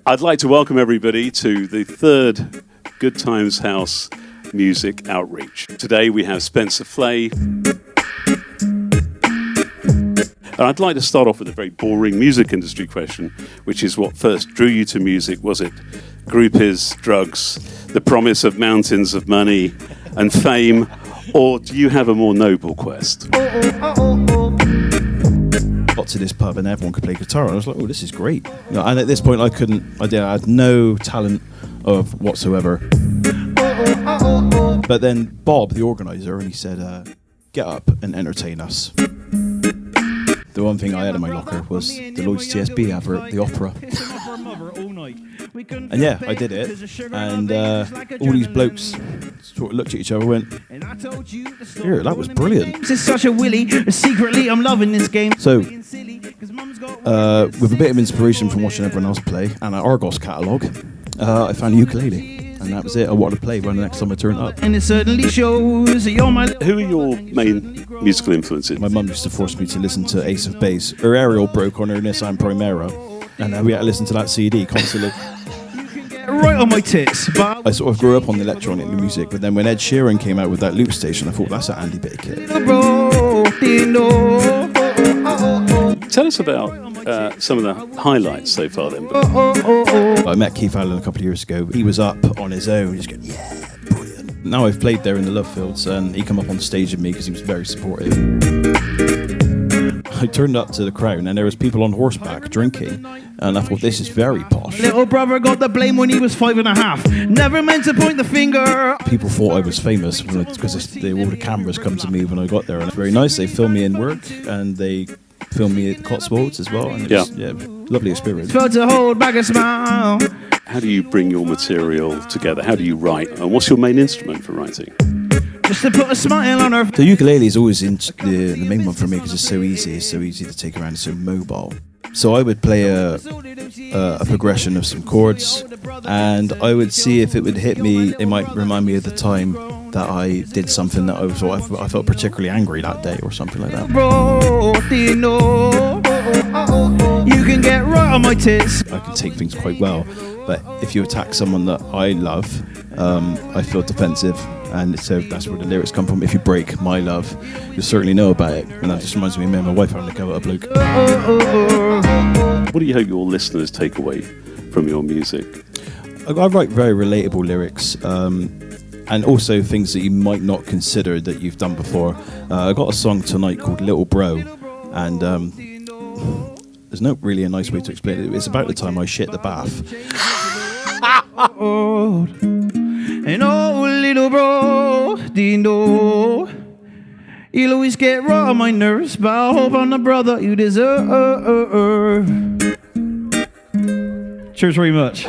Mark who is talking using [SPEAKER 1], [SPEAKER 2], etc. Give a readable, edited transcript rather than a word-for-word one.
[SPEAKER 1] I'd like to welcome everybody to the third Good Times House Music Outreach. Today we have Spencer Flay. And I'd like to start off with a very boring music industry question, which is what first drew you to music? Was it groupies, drugs, the promise of mountains of money and fame, or do you have a more noble quest?
[SPEAKER 2] Got to this pub and everyone could play guitar, and I was like, oh, this is great. You know, and at this point I had no talent of whatsoever. But then Bob, the organizer, and he said, get up and entertain us. The one thing I had in my locker was the Lloyd's TSB advert, the opera. And yeah, I did it. And all these blokes sort of looked at each other and went, yeah, that was brilliant.
[SPEAKER 3] This is such a willy. Secretly, I'm loving this game.
[SPEAKER 2] So, with a bit of inspiration from watching everyone else play and our Argos catalogue, I found a ukulele. And that was it. I wanted to play when the next time I turned up.
[SPEAKER 3] And it certainly shows you're my...
[SPEAKER 1] Who are your main musical influences?
[SPEAKER 2] My mum used to force me to listen to Ace of Base. Her aerial broke on her Nissan Primera, and we had to listen to that CD constantly.
[SPEAKER 3] Right on my tits, but...
[SPEAKER 2] I sort of grew up on the electronic music, but then when Ed Sheeran came out with that loop station, I thought, that's a handy bit of kit.
[SPEAKER 1] Tell us about some of the highlights so far then.
[SPEAKER 2] I met Keith Allen a couple of years ago. He was up on his own, just going, yeah, brilliant. Now I've played there in the Love Fields, and he came up on stage with me because he was very supportive. I turned up to the Crown and there was people on horseback drinking, and I thought, this is very posh.
[SPEAKER 3] Little brother got the blame when he was 5.5. Never meant to point the finger.
[SPEAKER 2] People thought I was famous because all the cameras come to me when I got there, and it's very nice. They filmed me in work and they filmed me at Cotswolds as well, and it was, lovely experience.
[SPEAKER 3] Felt to hold back a smile.
[SPEAKER 1] How do you bring your material together? How do you write? And what's your main instrument for writing?
[SPEAKER 3] Just to put a smile on her.
[SPEAKER 2] The ukulele is always the main one for me because it's so easy. It's so easy to take around. It's so mobile. So I would play a progression of some chords, and I would see if it would hit me. It might remind me of the time that I did something that I felt particularly angry that day, or something like that.
[SPEAKER 3] You can get right on my tits.
[SPEAKER 2] I can take things quite well, but if you attack someone that I love, I feel defensive, and so that's where the lyrics come from. If you break my love, you'll certainly know about it. And that just reminds me of my wife having to go at a bloke.
[SPEAKER 1] What do you hope your listeners take away from your music?
[SPEAKER 2] I write very relatable lyrics, and also things that you might not consider that you've done before. I got a song tonight called Little Bro, and there's not really a nice way to explain it. It's about the time I shit the bath.
[SPEAKER 3] And oh, little bro, Dino, you'll always get right on my nerves, but I hope I'm the brother you deserve. Cheers very much.